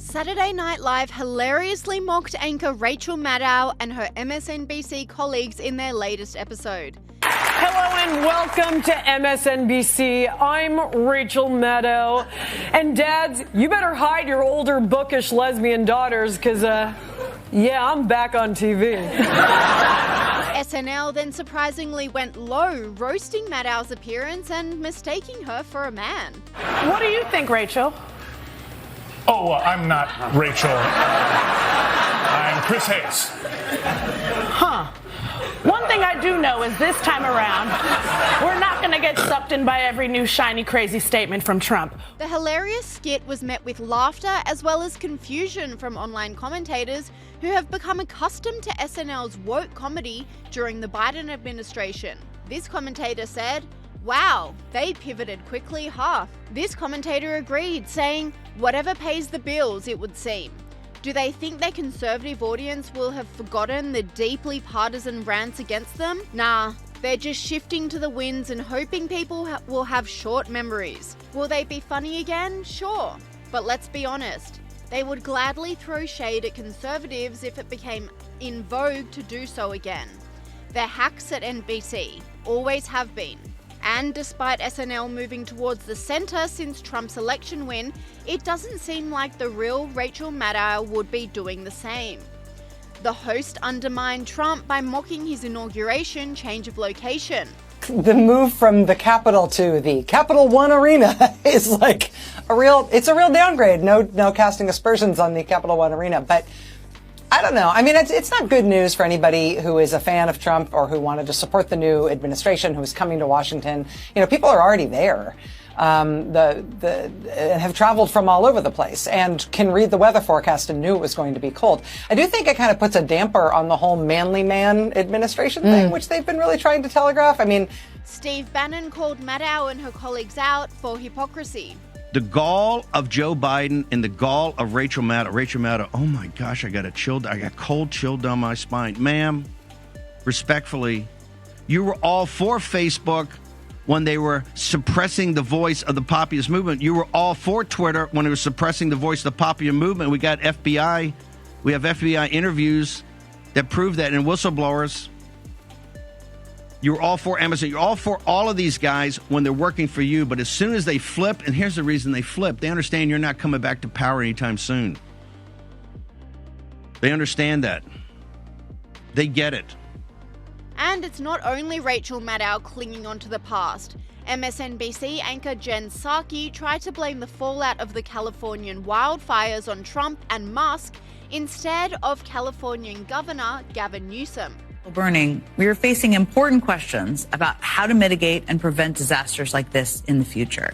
Saturday Night Live hilariously mocked anchor Rachel Maddow and her MSNBC colleagues in their latest episode. Hello and welcome to MSNBC. I'm Rachel Maddow. And dads, you better hide your older bookish lesbian daughters because, I'm back on TV. SNL then surprisingly went low, roasting Maddow's appearance and mistaking her for a man. What do you think, Rachel? Oh, I'm not Rachel. I'm Chris Hayes. Huh. One thing I do know is this time around, we're not going to get sucked in by every new shiny, crazy statement from Trump. The hilarious skit was met with laughter as well as confusion from online commentators who have become accustomed to SNL's woke comedy during the Biden administration. This commentator said, "Wow, they pivoted quickly, huh?" This commentator agreed, saying, "Whatever pays the bills, it would seem." Do they think their conservative audience will have forgotten the deeply partisan rants against them? Nah, they're just shifting to the winds and hoping people will have short memories. Will they be funny again? Sure. But let's be honest, they would gladly throw shade at conservatives if it became in vogue to do so again. They're hacks at NBC, always have been. And despite SNL moving towards the center since Trump's election win, it doesn't seem like the real Rachel Maddow would be doing the same. The host undermined Trump by mocking his inauguration change of location. The move from the Capitol to the Capital One Arena is like it's a real downgrade. No casting aspersions on the Capital One Arena, but I don't know. I mean, it's not good news for anybody who is a fan of Trump or who wanted to support the new administration, who is coming to Washington. You know, people are already there, have traveled from all over the place and can read the weather forecast and knew it was going to be cold. I do think it kind of puts a damper on the whole manly man administration thing, which they've been really trying to telegraph. I mean, Steve Bannon called Maddow and her colleagues out for hypocrisy. The gall of Joe Biden and the gall of Rachel Maddow. Rachel Maddow, oh my gosh, I got cold chill down my spine. Ma'am, respectfully, you were all for Facebook when they were suppressing the voice of the populist movement. You were all for Twitter when it was suppressing the voice of the populist movement. We have FBI interviews that prove that, and whistleblowers. You're all for Amazon. You're all for all of these guys when they're working for you. But as soon as they flip, and here's the reason they flip, they understand you're not coming back to power anytime soon. They understand that. They get it. And it's not only Rachel Maddow clinging onto the past. MSNBC anchor Jen Psaki tried to blame the fallout of the Californian wildfires on Trump and Musk instead of Californian Governor Gavin Newsom. Burning, we are facing important questions about how to mitigate and prevent disasters like this in the future.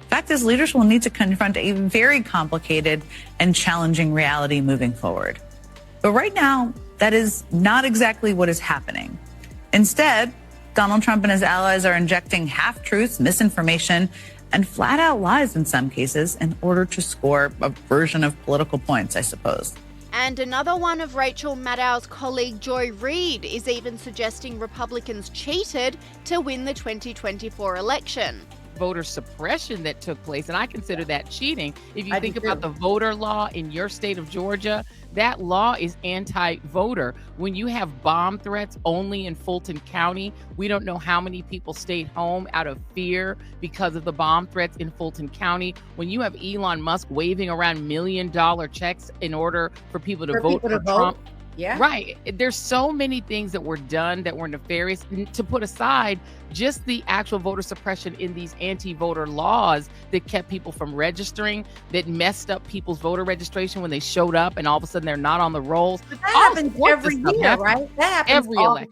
Fact is, leaders will need to confront a very complicated and challenging reality moving forward. But right now, that is not exactly what is happening. Instead, Donald Trump and his allies are injecting half-truths, misinformation, and flat-out lies in some cases in order to score a version of political points, I suppose. And another one of Rachel Maddow's colleague Joy Reid is even suggesting Republicans cheated to win the 2024 election. Voter suppression that took place, and I consider that cheating. If you think about the voter law in your state of Georgia, that law is anti-voter. When you have bomb threats only in Fulton County, we don't know how many people stayed home out of fear because of the bomb threats in Fulton County. When you have Elon Musk waving around $1 million checks in order for people to vote for Trump. Yeah. Right. There's so many things that were done that were nefarious, to put aside just the actual voter suppression in these anti-voter laws that kept people from registering, that messed up people's voter registration when they showed up and all of a sudden they're not on the rolls. But that happens every year, right? That happens every election.